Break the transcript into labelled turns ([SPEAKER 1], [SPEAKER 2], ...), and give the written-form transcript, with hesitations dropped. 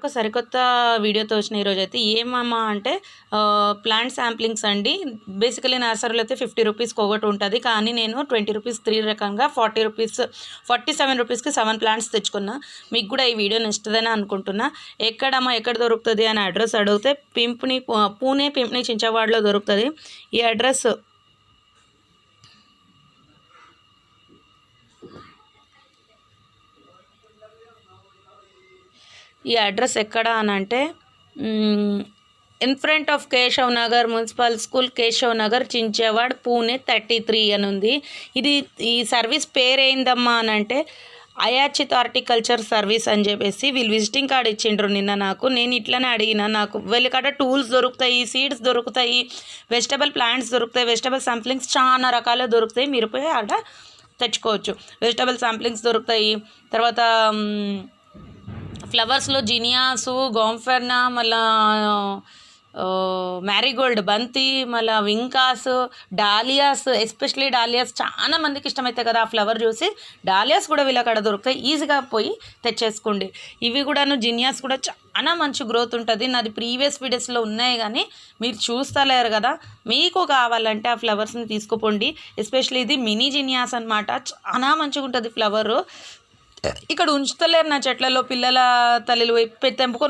[SPEAKER 1] మరొక సరికొత్త వీడియోతో వచ్చిన ఈరోజైతే ఏమమ్మా అంటే ప్లాంట్ శాంప్లింగ్స్ అండి. బేసికలీ నర్సరీలో అయితే 50 రూపీస్కి ఒకటి ఉంటుంది, కానీ నేను 20 రూపీస్ 3 రకంగా 47 రూపీస్కి 7 ప్లాంట్స్ తెచ్చుకున్నా. మీకు కూడా ఈ వీడియో నచ్చుతుందని అనుకుంటున్నా. ఎక్కడమ్మా ఎక్కడ దొరుకుతుంది అని అడ్రస్ అడిగితే పూణే పింప్ని చించవాడలో దొరుకుతుంది. ఈ అడ్రస్ ఎక్కడ అని అంటే in front of Keshav Nagar municipal school, Keshav Nagar, Chinchwad, Pune 33 అని ఉంది. ఈ సర్వీస్ పేరు ఏందమ్మా అని అంటే అయాచిత్ హార్టికల్చర్ సర్వీస్ అని చెప్పేసి వీళ్ళు విజిటింగ్ కార్డ్ ఇచ్చిండ్రు నిన్న నాకు. నేను ఇట్లనే అడిగిన, నాకు వీళ్ళకాడ టూల్స్ దొరుకుతాయి, సీడ్స్ దొరుకుతాయి, వెజిటబుల్ ప్లాంట్స్ దొరుకుతాయి, వెజిటబుల్ శాంప్లింగ్స్ చాలా రకాలు దొరుకుతాయి. మీరు పోయి ఆడ తెచ్చుకోవచ్చు. వెజిటబుల్ శాంప్లింగ్స్ దొరుకుతాయి. తర్వాత ఫ్లవర్స్లో జినియాసు, గోంఫెర్నా, మళ్ళా మ్యారీగోల్డ్, బంతి, మళ్ళీ వింకాస్, డాలియాస్, ఎస్పెషలీ డాలియాస్ చాలా మందికి ఇష్టమవుతాయి కదా ఆ ఫ్లవర్ చూసి. డాలియాస్ కూడా వీళ్ళకాడ దొరుకుతాయి, ఈజీగా పోయి తెచ్చేసుకోండి. ఇవి కూడాను జినియాస్ కూడా చాలా మంచి గ్రోత్ ఉంటుంది. నాది ప్రీవియస్ వీడియోస్లో ఉన్నాయి, కానీ మీరు చూస్తలేరు కదా. మీకు కావాలంటే ఆ ఫ్లవర్స్ని తీసుకుపోండి. ఎస్పెషలీ ఇది మినీ జినియాస్ అనమాట, చాలా మంచిగా ఉంటుంది ఫ్లవరు. ఇక్కడ ఉంచుతలేరు నా చెట్లలో, పిల్లల తల్లిలు తెంపుకొని